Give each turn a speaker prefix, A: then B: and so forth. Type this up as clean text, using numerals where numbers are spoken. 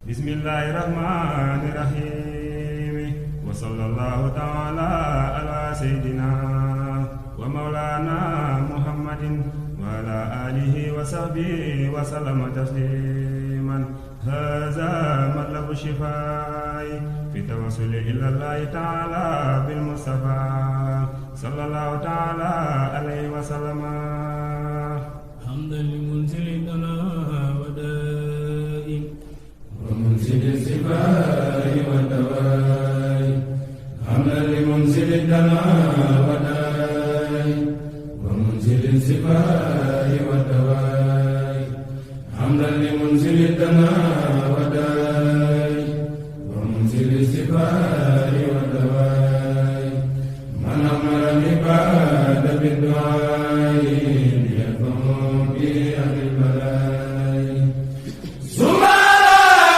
A: bismillahi rahmani rahim wa sallallahu taala ala sayyidina wa mawlana muhammadin wa ala alihi wa sahbihi wa sallama tasliman haza matlabu shifai fi tawassuli ila allahi taala bil mustafa sallallahu taala alayhi wa sallama hamdan limunzili dana wa daim wa munzili sifai wa dawai hamdan limunzili dana